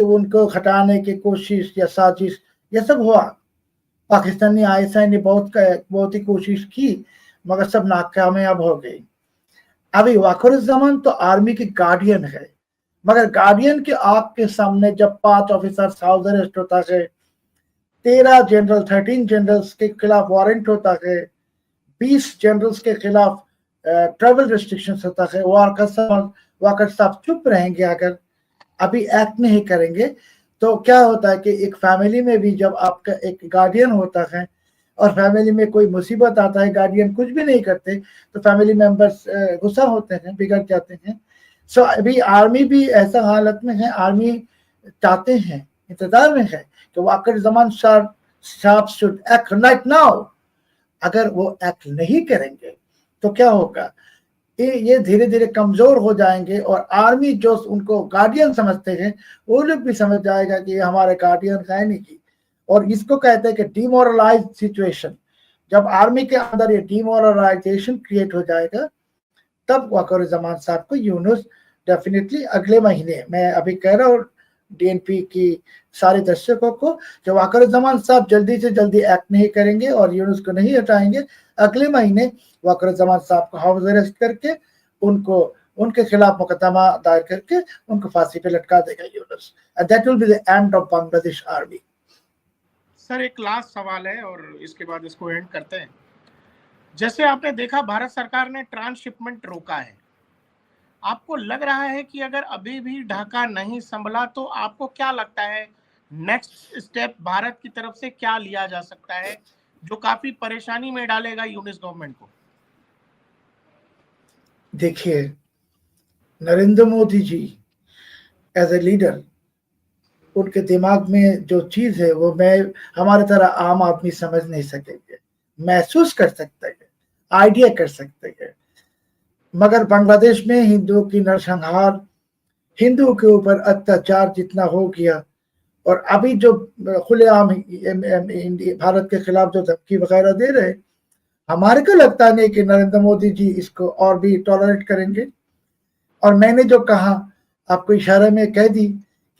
तो उनको हटाने की कोशिश या साजिश ये सब हुआ। पाकिस्तानी आईएसआई ने बहुत ही कोशिश की, मगर सब नाकामयाब हो गई। अभी वाकरुज्जामान तो आर्मी की गार्डियन है, मगर गार्डियन के आग के सामने जब 5 ऑफिसर्स हाउस अरेस्ट होता है, 13 जनरल 13 जनरल्स के खिलाफ वारंट होता है, 20 जनरल्स के खिलाफ ट्रेवल रिस्ट्रिक्शंस होता है, वाकर साहब चुप रहेंगे, अगर अभी एक्ट नहीं करेंगे तो क्या होता है कि एक फैमिली में भी जब आपका एक गार्डियन होता है और फैमिली में कोई मुसीबत आता है, गार्डियन कुछ भी नहीं करते तो फैमिली मेंबर्स गुस्सा होते हैं, बिगड़ जाते हैं। सो अभी आर्मी भी ऐसा हालत में है, आर्मी चाहते हैं, इंतजार में है कि वाकरुज्जामान साहब शुड एक्ट राइट नाउ। अगर वो एक्ट नहीं करेंगे तो क्या होगा, ये धीरे धीरे कमजोर हो जाएंगे और आर्मी जो उनको गार्डियन समझते हैं वो लोग भी समझ जाएगा कि ये हमारे गार्डियन है नहीं की। और इसको कहते हैं कि डिमोरलाइज सिचुएशन। जब आर्मी के अंदर ये डिमोरलाइजेशन क्रिएट हो जाएगा तब वाकरुज्जामान साहब को यूनुस डेफिनेटली अगले महीने, मैं अभी कह रहा हूँ डीएनपी की सारे दर्शकों को, कि वाकरुज्जामान साहब जल्दी से जल्दी एक्ट नहीं करेंगे और यूनुस को नहीं हटाएंगे, अगले महीने वाकरुज्जामान साहब को हाउस अरेस्ट करके उनको उनके खिलाफ मुकदमा दायर करके उनको फांसी पे लटका देगा Yunus. And that will be the end of Bangladesh army. Sir एक लास्ट सवाल है और इसके बाद इसको एंड करते हैं। जैसे आपने देखा भारत सरकार ने ट्रांसशिपमेंट रोका है, आपको लग रहा है कि अगर अभी भी ढाका नहीं संभला तो आपको क्या लगता है नेक्स्ट स्टेप भारत की तरफ से क्या लिया जा सकता है जो काफी परेशानी में डालेगा यूनिस गवर्नमेंट को? देखिए, Narendra Modi ji as a leader, उनके दिमाग में जो चीज है वो मैं हमारे तरह आम आदमी समझ नहीं सकेंगे, महसूस कर सकते हैं, आइडिया कर सकते हैं। मगर बांग्लादेश में हिंदुओं की नरसंहार, हिंदुओं के ऊपर अत्याचार जितना हो गया, और अभी जो खुलेआम भारत के खिलाफ जो धमकी वगैरह दे रहे, हमारे को लगता नहीं कि नरेंद्र मोदी जी इसको और भी टॉलरेट करेंगे। और मैंने जो कहा आपको इशारे में कह दी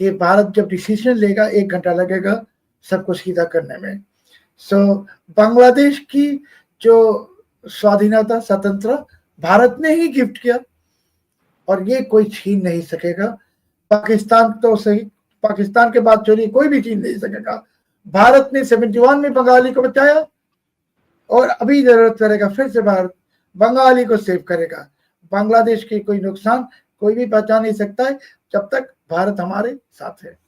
कि भारत जब डिसीजन लेगा 1 घंटा लगेगा सबको सीधा करने में। सो बांग्लादेश की जो स्वाधीनता, स्वतंत्र भारत ने ही गिफ्ट किया और ये कोई छीन नहीं सकेगा। पाकिस्तान तो सही, पाकिस्तान के बाद चोरी कोई भी छीन नहीं सकेगा। भारत ने 71 में बंगाली को बचाया और अभी जरूरत पड़ेगा फिर से भारत बंगाली को सेव करेगा। बांग्लादेश की कोई नुकसान कोई भी बचा नहीं सकता है जब तक भारत हमारे साथ है।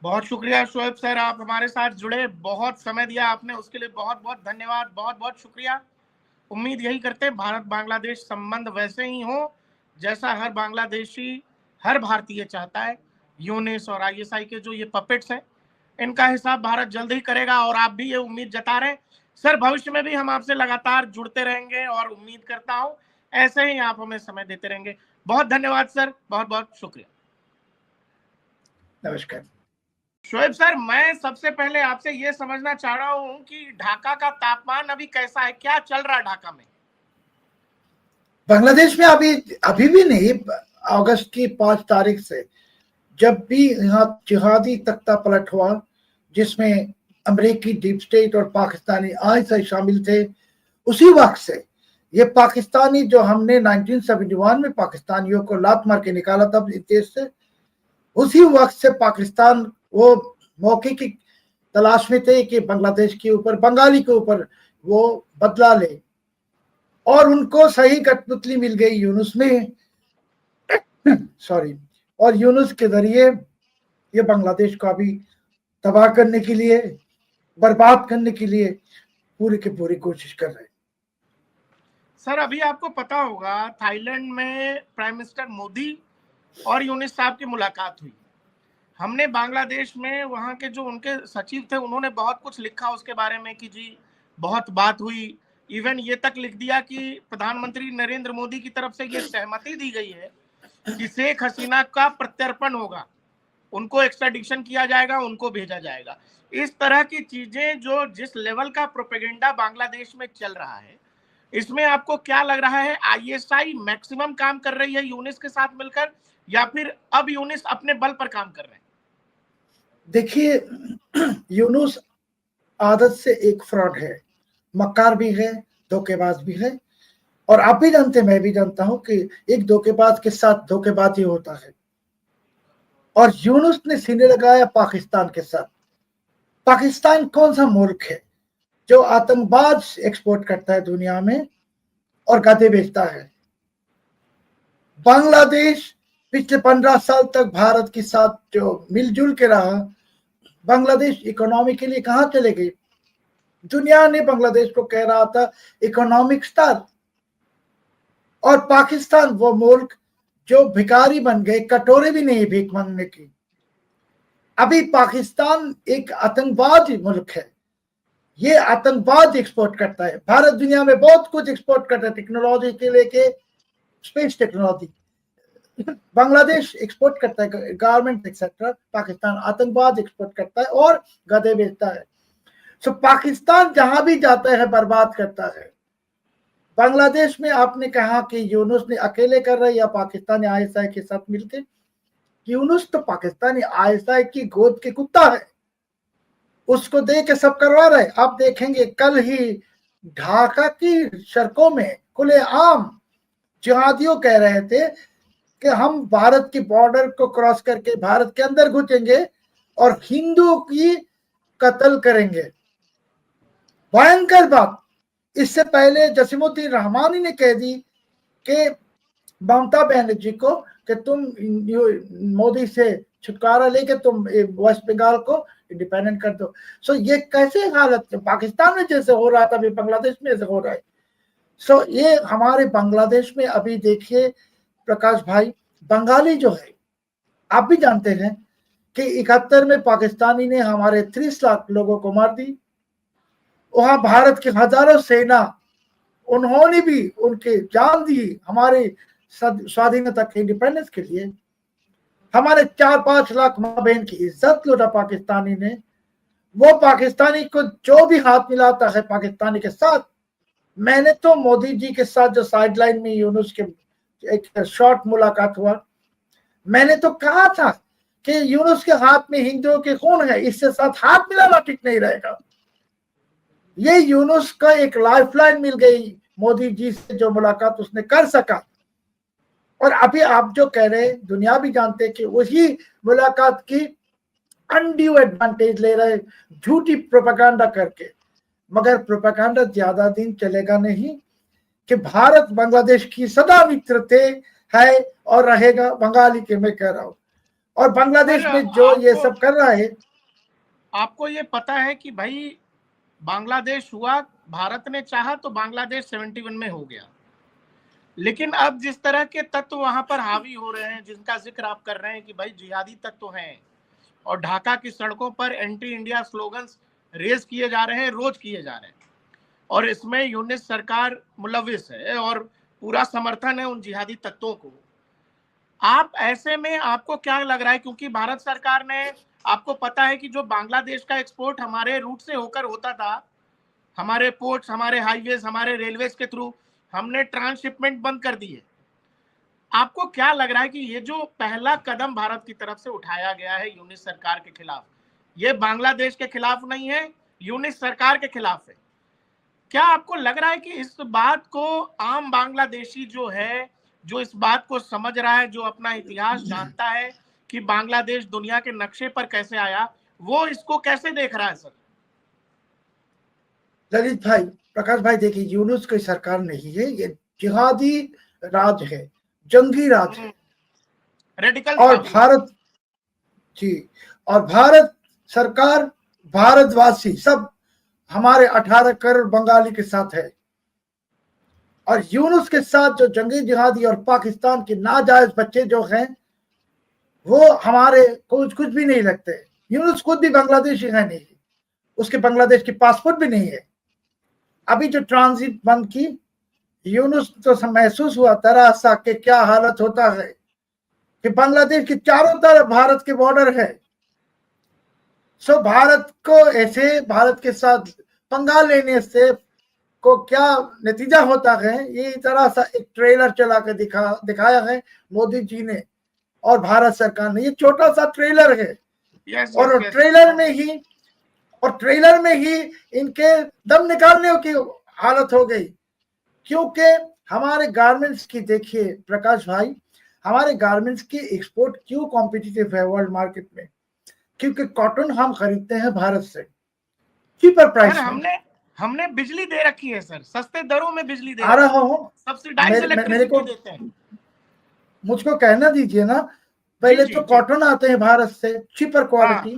बहुत शुक्रिया शोएब सर, आप हमारे साथ जुड़े, बहुत समय दिया आपने, उसके लिए बहुत बहुत धन्यवाद, बहुत बहुत शुक्रिया। उम्मीद यही करते हैं भारत बांग्लादेश संबंध वैसे ही हो जैसा हर बांग्लादेशी, हर भारतीय चाहता है। यूनिस और आईएसआई के जो ये पपेट्स हैं इनका हिसाब भारत जल्द ही करेगा और आप भी ये उम्मीद जता रहे हैं। सर भविष्य में भी हम आपसे लगातार जुड़ते रहेंगे और उम्मीद करता हूं ऐसे ही आप हमें समय देते रहेंगे। बहुत धन्यवाद सर, बहुत बहुत शुक्रिया। नमस्कार शोएब सर, मैं सबसे पहले आपसे ये समझना चाह रहा हूं कि ढाका का तापमान अभी कैसा है, क्या चल रहा है ढाका में? बांग्लादेश में अभी भी नहीं, अगस्त की 5 तारीख से जब भी यहाँ जिहादी तख्ता पलट हुआ जिसमें अमेरिकी डीप स्टेट और पाकिस्तानी आईएसआई शामिल थे, उसी वक्त से ये पाकिस्तानी जो हमने 1971 में पाकिस्तानियों को लात मार के निकाला था इस देश से, उसी वक्त से पाकिस्तान वो मौके की तलाश में थे कि बांग्लादेश के ऊपर, बंगाली के ऊपर वो बदला ले, और उनको सही कठपुतली मिल गई यूनुस में सॉरी, और यूनुस के जरिए ये बांग्लादेश को अभी तबाह करने के लिए, बर्बाद करने के लिए पूरी की पूरी कोशिश कर रहे हैं। सर अभी आपको पता होगा थाईलैंड में प्राइम मिनिस्टर मोदी और यूनुस साहब की मुलाकात हुई। हमने बांग्लादेश में वहाँ के जो उनके सचिव थे उन्होंने बहुत कुछ लिखा उसके बारे में कि जी बहुत बात हुई, इवन ये तक लिख दिया कि प्रधानमंत्री नरेंद्र मोदी की तरफ से ये सहमति दी गई है कि शेख हसीना का प्रत्यर्पण होगा, उनको एक्स्ट्राडिशन किया जाएगा, उनको भेजा जाएगा। इस तरह की चीजें जो जिस लेवल का प्रोपेगेंडा बांग्लादेश में चल रहा है, इसमें आपको क्या लग रहा है आईएसआई मैक्सिमम काम कर रही है यूनिस के साथ मिलकर, या फिर अब यूनिस अपने बल पर काम कर रहे हैं? देखिए, यूनुस आदत से एक फ्रॉड है, मक्कार भी है, धोखेबाज भी है। और आप भी जानते हैं, मैं भी जानता हूं कि एक धोखेबाज के साथ धोखेबाजी होता है। और यूनुस ने सीने लगाया पाकिस्तान के साथ। पाकिस्तान कौन सा मुल्क है जो आतंकवाद एक्सपोर्ट करता है दुनिया में और गधे बेचता है? बांग्लादेश पिछले 15 साल तक भारत के साथ जो मिलजुल के रहा, बांग्लादेश इकोनॉमी के लिए कहां चले गई? दुनिया ने बांग्लादेश को कह रहा था इकोनॉमिक स्टार। और पाकिस्तान वो मुल्क जो भिखारी बन गए, कटोरे भी नहीं भीख मांगने की। अभी पाकिस्तान एक आतंकवादी मुल्क है, ये आतंकवाद एक्सपोर्ट करता है। भारत दुनिया में बहुत कुछ एक्सपोर्ट करता है, टेक्नोलॉजी के लेके स्पेस टेक्नोलॉजी। बांग्लादेश एक्सपोर्ट करता है गारमेंट एक्सेट्रा, पाकिस्तान आतंकवाद एक्सपोर्ट करता है और गधे बेचता है। सो पाकिस्तान जहां भी जाता है बर्बाद करता है। बांग्लादेश में आपने कहा कि यूनुस ने अकेले कर रहा है या पाकिस्तानी आईएसआई के साथ मिलकर? यूनुस तो पाकिस्तानी आईएसआई की गोद के कुत्ता है, उसको दे के सब करवा रहे। आप देखेंगे कल ही ढाका की सड़कों में खुलेआम जिहादियों कह रहे थे कि हम भारत की बॉर्डर को क्रॉस करके भारत के अंदर घुसेंगे और हिंदुओं की कत्ल करेंगे। भयंकर बात। इससे पहले जसीमुद्दीन रहमानी ने कह दी कि ममता बनर्जी को कि तुम मोदी से छुटकारा लेके तुम वेस्ट बंगाल को इंडिपेंडेंट कर दो। सो ये कैसे हालत है? पाकिस्तान में जैसे हो रहा था अभी बांग्लादेश में ऐसे हो रहा है। सो ये हमारे बांग्लादेश में अभी देखिए प्रकाश भाई, बंगाली जो है, आप भी जानते हैं कि 71 में पाकिस्तानी ने हमारे 30 लाख लोगों को मार दी। वहां भारत की हजारों सेना, उन्होंने भी उनके जान दी हमारे स्वाधीनता के इंडिपेंडेंस के लिए। हमारे 4-5 लाख माँ बहन की इज्जत लूटा पाकिस्तानी ने। वो पाकिस्तानी को जो भी हाथ मिलाता है पाकिस्तानी के साथ। मैंने तो मोदी जी के साथ जो साइडलाइन में यूनुस के एक शॉर्ट मुलाकात हुआ, मैंने तो कहा था कि यूनुस के हाथ में हिंदुओं के खून है, इससे साथ हाथ मिलाना ठीक नहीं रहेगा। ये यूनुस का एक लाइफलाइन मिल गई मोदी जी से, जो मुलाकात उसने कर सका। और अभी आप जो कह रहे हैं, दुनिया भी जानते हैं कि वही मुलाकात की अनड्यू एडवांटेज ले रहे, झूठी प्रोपेगेंडा करके। मगर प्रोपेगेंडा ज्यादा दिन चलेगा नहीं कि भारत बांग्लादेश की सदा मित्र थे, है और रहेगा। बंगाली के मैं कह रहा हूं। और बांग्लादेश में जो ये सब कर रहा है, आपको ये पता है कि भाई बांग्लादेश हुआ, भारत ने चाहा तो बांग्लादेश 71 में हो गया, लेकिन अब जिस तरह के तत्व वहां पर हावी हो रहे हैं, जिनका जिक्र आप कर रहे हैं कि भाई जिहादी तत्व हैं, और ढाका की सड़कों पर एंटी इंडिया स्लोगन्स रेज किए जा रहे हैं, रोज किए जा रहे हैं, और इसमें यूनिस सरकार मुलविस है और पूरा समर्थन है उन जिहादी तत्वों को। आप ऐसे में आपको क्या लग रहा है, क्योंकि भारत सरकार ने, आपको पता है कि जो बांग्लादेश का एक्सपोर्ट हमारे रूट से होकर होता था, हमारे पोर्ट्स, हमारे हाईवेज, हमारे रेलवेज के थ्रू, हमने ट्रांसशिपमेंट बंद कर दी है। आपको क्या लग रहा है कि ये जो पहला कदम भारत की तरफ से उठाया गया है यूनिस सरकार के खिलाफ, ये बांग्लादेश के खिलाफ नहीं है, यूनिस सरकार के खिलाफ है? क्या आपको लग रहा है कि इस बात को आम बांग्लादेशी जो है, जो इस बात को समझ रहा है, जो अपना इतिहास जानता है कि बांग्लादेश दुनिया के नक्शे पर कैसे आया, वो इसको कैसे देख रहा है? सर ललित भाई, प्रकाश भाई, देखिए यूनुस कोई सरकार नहीं है, ये जिहादी राज है, जंगी राज है। रेडिकल और भारत जी, और भारत सरकार, भारतवासी सब हमारे 18 करोड़ बंगाली के साथ है। और यूनुस के साथ जो जंगी जिहादी और पाकिस्तान के नाजायज बच्चे जो हैं, वो हमारे कुछ भी नहीं लगते। यूनुस खुद भी बांग्लादेशी है नहीं, उसके बांग्लादेश की पासपोर्ट भी नहीं है। अभी जो ट्रांजिट बंद की, यूनुस तो महसूस हुआ तरह सा कि क्या हालत होता है कि बांग्लादेश के चारों तरफ भारत के बॉर्डर है। सो भारत को ऐसे, भारत के साथ पंगा लेने से को क्या नतीजा होता है, ये तरह सा एक ट्रेलर चला के दिखाया है मोदी जी ने और भारत सरकार ने, ये छोटा सा ट्रेलर है। यस और यस ट्रेलर में ही इनके दम निकालने की हालत हो गई। क्योंकि हमारे गारमेंट्स की, देखिए प्रकाश भाई, हमारे गारमेंट्स की एक्सपोर्ट क्यों कॉम्पिटिटिव है वर्ल्ड मार्केट में? क्योंकि कॉटन हम खरीदते हैं भारत से चीपर सर प्राइस में। हमने हमने बिजली दे रखी है सर, सस्ते दरों में बिजली दे आ रखी रहा है, हूँ, सब्सिडाइज मेरे को, इलेक्ट्रिसिटी देते हैं। मुझको कहना दीजिए ना। जी पहले जी तो जी। कॉटन आते हैं भारत से चीपर हाँ क्वालिटी।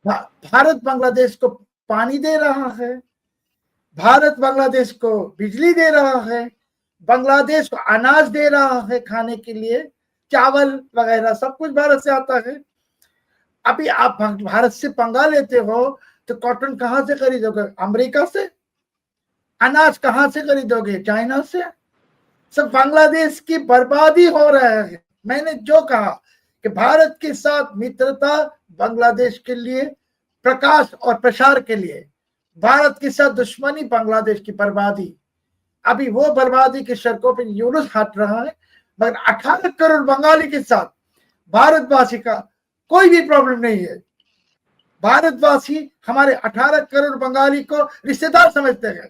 भारत बांग्लादेश को पानी दे रहा है, भारत बांग्लादेश को बिजली दे रहा है, बांग्लादेश को अनाज दे रहा है खाने के लिए, चावल वगैरह सब कुछ भारत से आता है। अभी आप भारत से पंगा लेते हो तो कॉटन कहां से खरीदोगे? अमेरिका से। अनाज कहां से खरीदोगे? चाइना से। सब बांग्लादेश की बर्बादी हो रहा है। मैंने जो कहा कि भारत के साथ मित्रता बांग्लादेश के लिए, प्रकाश और प्रसार के लिए, भारत के साथ दुश्मनी बांग्लादेश की बर्बादी। अभी वो बर्बादी के सड़कों पर यूनुस हट रहा है, मगर 18 करोड़ बंगाली के साथ भारतवासी का कोई भी प्रॉब्लम नहीं है। भारतवासी हमारे 18 करोड़ बंगाली को रिश्तेदार समझते हैं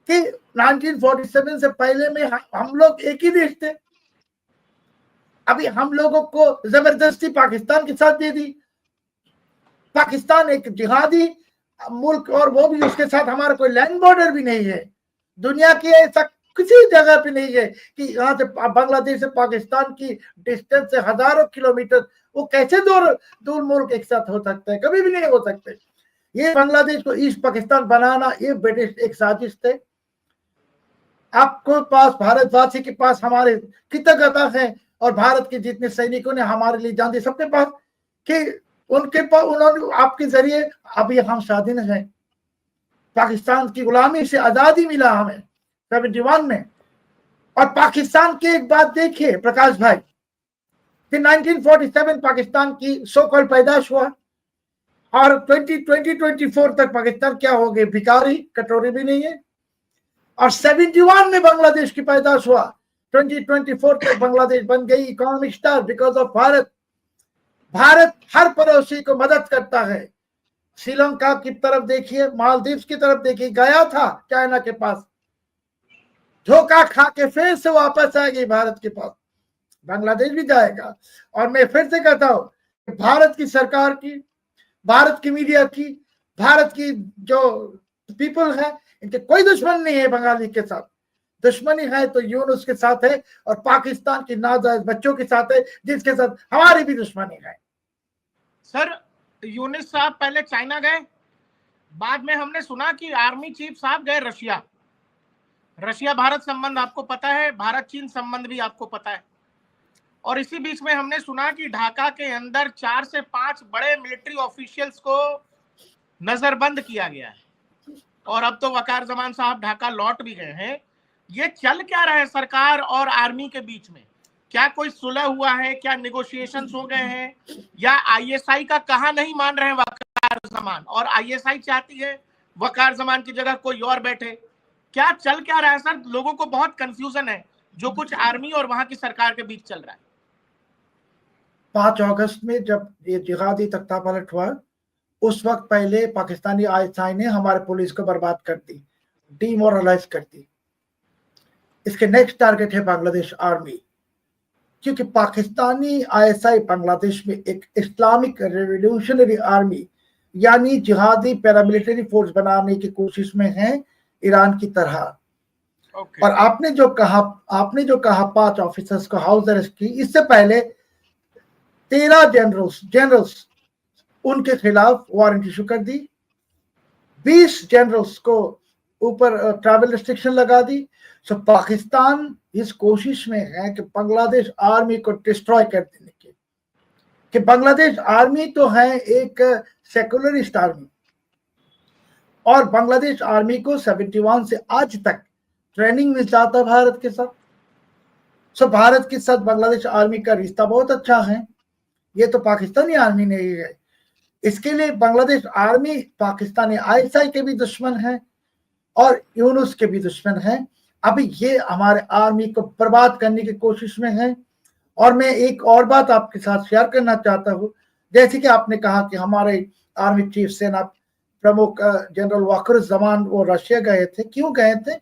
कि 1947 से पहले में हम लोग एक ही देश थे। अभी हम लोगों को जबरदस्ती पाकिस्तान के साथ दे दी। पाकिस्तान एक जिहादी मुल्क, और वो भी उसके साथ हमारा कोई लैंड बॉर्डर भी नहीं है। दुनिया की ऐसा किसी जगह पे नहीं है कि यहाँ से बांग्लादेश से पाकिस्तान की डिस्टेंस से हजारों किलोमीटर, वो कैसे दूर मुल्क एक साथ हो सकते हैं? कभी भी नहीं हो सकते। ये बांग्लादेश को ईस्ट पाकिस्तान बनाना ये ब्रिटिश एक साजिश थे। आपको पास, भारतवासी के पास हमारे कृतज्ञता है, और भारत के जितने सैनिकों ने हमारे लिए जान दी सबके पास, कि उनके पास उन्होंने आपके जरिए अभी हम स्वाधीन हैं। पाकिस्तान की गुलामी से आजादी मिला हमें 71 में। और पाकिस्तान की एक बात देखिए प्रकाश भाई, कि 1947 पाकिस्तान की सो कॉल पैदाश हुआ, और 2024 तक पाकिस्तान क्या हो गए? भिखारी, कटोरी भी नहीं है। और 71 में बांग्लादेश की पैदाश हुआ, 2024 तक बांग्लादेश बन गई economic star because of Bharat. Bharat हर पड़ोसी को मदद करता है। श्रीलंका की तरफ देखिए, मालदीव की तरफ देखिए, गया था चाइना के पास, धोखा खा के फिर से वापस आएगी भारत के पास। बांग्लादेश भी जाएगा। और मैं फिर से कहता हूं कि भारत की सरकार की, भारत की मीडिया की, भारत की जो पीपल है, इनके कोई दुश्मन नहीं है बंगाली के साथ। दुश्मनी है तो यूनुस के साथ है, और पाकिस्तान की नाजायज बच्चों के साथ है, जिसके साथ हमारी भी दुश्मनी है। सर यूनुस साहब पहले चाइना गए, बाद में हमने सुना कि आर्मी चीफ साहब गए रशिया। रशिया भारत संबंध आपको पता है, भारत चीन संबंध भी आपको पता है। और इसी बीच में हमने सुना कि ढाका के अंदर 4 से 5 बड़े मिलिट्री ऑफिशियल्स को नजरबंद किया गया है, और अब तो वकार जमान साहब ढाका लौट भी गए हैं। ये चल क्या रहा है सरकार और आर्मी के बीच में? क्या कोई सुलह हुआ है? क्या निगोशिएशंस हो गए हैं? या आईएसआई का कहा नहीं मान रहे हैं वकार जमान, और आईएसआई चाहती है वकार जमान की जगह कोई और बैठे? क्या चल क्या रहा है सर? लोगों को बहुत कंफ्यूजन है जो कुछ आर्मी और वहां की सरकार के बीच चल रहा है। 5 अगस्त में जब ये जिहादी तख्तापलट हुआ, उस वक्त पहले पाकिस्तानी आईएसआई ने हमारे पुलिस को बर्बाद कर दी, डीमोरलाइज कर दी। इसके नेक्स्ट टारगेट है बांग्लादेश आर्मी, क्योंकि पाकिस्तानी आईएसआई बांग्लादेश में एक इस्लामिक रेवोल्यूशनरी आर्मी यानी जिहादी पैरामिलिट्री फोर्स बनाने की कोशिश में है, ईरान की तरह। और आपने जो कहा 5 ऑफिसर्स को हाउस अरेस्ट की, इससे पहले 13 जनरल्स उनके खिलाफ वारंट इशू कर दी, 20 जनरल्स को ऊपर ट्रैवल रिस्ट्रिक्शन लगा दी। सो पाकिस्तान इस कोशिश में है कि बांग्लादेश आर्मी को डिस्ट्रॉय कर देने की, कि बांग्लादेश आर्मी तो है एक सेकुलरिस्ट आर्मी, और बांग्लादेश आर्मी को 71 से आज तक ट्रेनिंग मिल जाता भारत के साथ। सो भारत के साथ बांग्लादेश आर्मी का रिश्ता बहुत अच्छा है। ये तो पाकिस्तानी आर्मी नहीं है। इसके लिए बांग्लादेश आर्मी पाकिस्तानी आईएसआई के भी दुश्मन है और यूनुस के भी दुश्मन है। अभी ये हमारे आर्मी को बर्बाद करने की कोशिश में है, और मैं एक और बात आपके साथ शेयर करना चाहता हूँ, जैसे कि आपने कहा कि हमारे आर्मी चीफ सेना प्रमुख जनरल वाकरुज़्ज़मान वो रशिया गए थे। क्यों गए थे?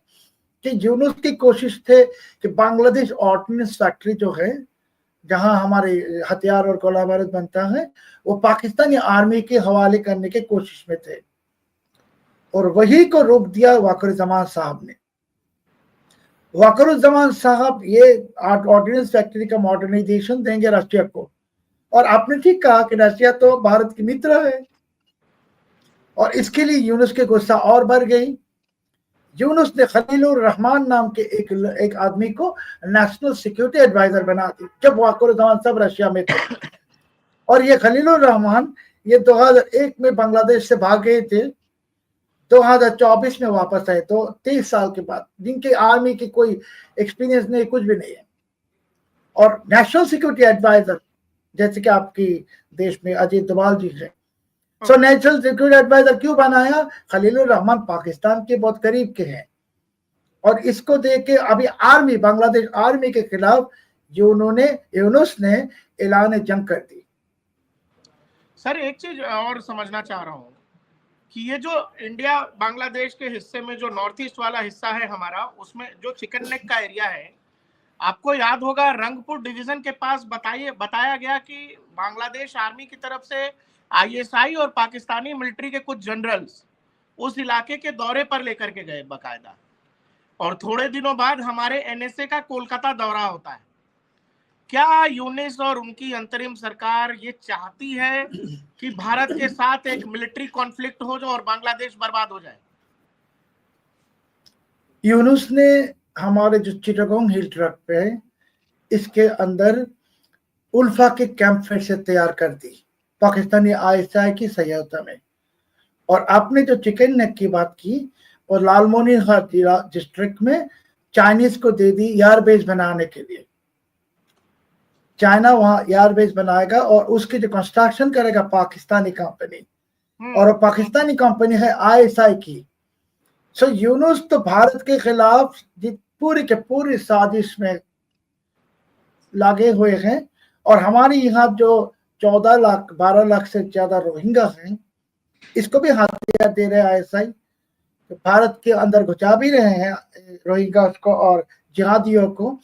कि यूनुस की कोशिश थे कि बांग्लादेश ऑर्डिनेंस फैक्ट्री जो है, जहां हमारे हथियार और गोला बारूद बनता है, वो पाकिस्तानी आर्मी के हवाले करने की कोशिश में थे, और वही को रोक दिया वाकरुज़्ज़मान साहब ने। वाकरुज़्ज़मान साहब ये ऑर्डिनेंस फैक्ट्री का मॉडर्नाइजेशन देंगे रशिया को, और आपने ठीक कहा कि रशिया तो भारत की मित्र है, और इसके लिए यूनुस के गुस्सा और बढ़ गई। यूनुस ने खलीलुर रहमान नाम के एक आदमी को नेशनल सिक्योरिटी एडवाइजर बना दी जब वाकरुज़्ज़मान सब रशिया में थे। और ये खलीलुर रहमान ये 2001 में बांग्लादेश से भाग गए थे, 2024 में वापस आए, तो 23 साल के बाद, जिनके आर्मी की कोई एक्सपीरियंस नहीं, कुछ भी नहीं है। और नेशनल सिक्योरिटी एडवाइजर जैसे कि आपकी देश में अजीत डोभाल जी है। सो नेशनल सिक्योरिटी एडवाइजर क्यों बनाया? खलीलुर रहमान पाकिस्तान के बहुत करीब के हैं, और इसको देख के अभी आर्मी, बांग्लादेश आर्मी के खिलाफ यूनुस ने ऐलान जंग कर दी। सर एक चीज और समझना चाह रहा हूँ कि ये जो इंडिया बांग्लादेश के हिस्से में जो नॉर्थ ईस्ट वाला हिस्सा है हमारा, उसमें जो चिकन नेक का एरिया है, आपको याद होगा रंगपुर डिवीजन के पास बताया गया कि बांग्लादेश आर्मी की तरफ से आईएसआई और पाकिस्तानी मिलिट्री के कुछ जनरल्स उस इलाके के दौरे पर लेकर के गए बाकायदा, और थोड़े दिनों बाद हमारे एनएसए का कोलकाता दौरा होता है। क्या यूनिस और उनकी अंतरिम सरकार ये चाहती है कि भारत के साथ एक मिलिट्री कॉन्फ्लिक्ट हो जाए और बांग्लादेश बर्बाद हो जाए? यूनुस ने हमारे जो चिटागोंग हिल ट्रैक पे है, इसके अंदर उल्फा के कैंप फिर से तैयार कर दी पाकिस्तानी आईएसआई की सहायता में। और आपने जो चिकन नेक की बात की, और लालमोनी डिस्ट्रिक्ट में चाइनीज को दे दी एयरबेस बनाने के लिए। चाइना वहां एयरबेस बनाएगा और उसकी जो कंस्ट्रक्शन करेगा पाकिस्तानी कंपनी, और पाकिस्तानी कंपनी है आईएसआई की। सो यूनुस तो भारत के खिलाफ पूरी के पूरी साजिश में लगे हुए हैं। और हमारे यहाँ जो 14 लाख 12 लाख से ज्यादा रोहिंग्या हैं, इसको भी हथियार दे रहे हैं आईएसआई। तो भारत के अंदर घुसा भी रहे हैं रोहिंग्या को और जिहादियों को।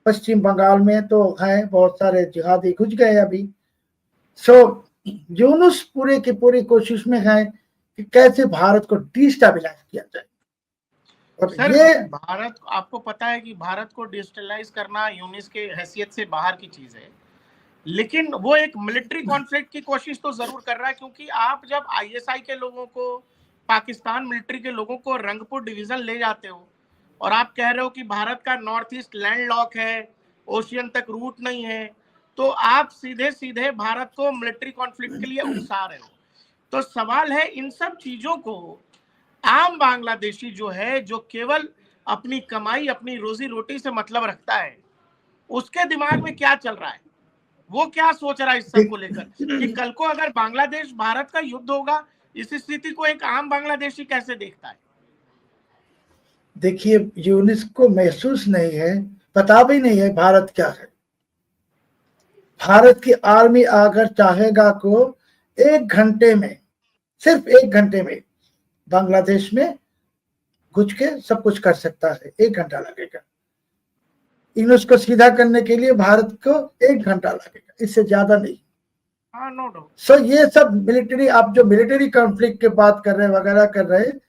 पश्चिम बंगाल में तो है बहुत सारे जिहादी घुस गए अभी। सो यूनुस पूरे की पूरी कोशिश में है कि कैसे भारत को डिस्टेबलाइज किया जाए। और सर ये भारत, आपको पता है कि भारत को डिस्टेबलाइज करना यूनिस के हैसियत से बाहर की चीज है, लेकिन वो एक मिलिट्री कॉन्फ्लिक्ट की कोशिश तो जरूर कर रहा है, क्योंकि आप जब आईएसआई के लोगों को, पाकिस्तान मिलिट्री के लोगों को रंगपुर डिवीजन ले जाते हो और आप कह रहे हो कि भारत का नॉर्थ ईस्ट लैंड लॉक है, ओशियन तक रूट नहीं है, तो आप सीधे सीधे भारत को मिलिट्री कॉन्फ्लिक्ट के लिए उकसा रहे हो। तो सवाल है, इन सब चीजों को आम बांग्लादेशी जो है, जो केवल अपनी कमाई, अपनी रोजी रोटी से मतलब रखता है, उसके दिमाग में क्या चल रहा है? वो क्या सोच रहा है इस सब को लेकर कि कल को अगर बांग्लादेश भारत का युद्ध होगा, इस स्थिति को एक आम बांग्लादेशी कैसे देखता है? देखिए, यूनिस को महसूस नहीं है, पता भी नहीं है भारत क्या है। भारत की आर्मी अगर चाहेगा को 1 घंटे में, सिर्फ 1 घंटे में बांग्लादेश में घुस के सब कुछ कर सकता है। 1 घंटा लगेगा। यूनुस को सीधा करने के लिए भारत को 1 घंटा लगेगा, इससे ज्यादा नहीं। हाँ, नो डाउट। सो ये सब मिलिट्री, आप जो मिलिट्री कॉन्फ्लिक्ट की बात कर रहे हैं वगैरह कर रहे हैं,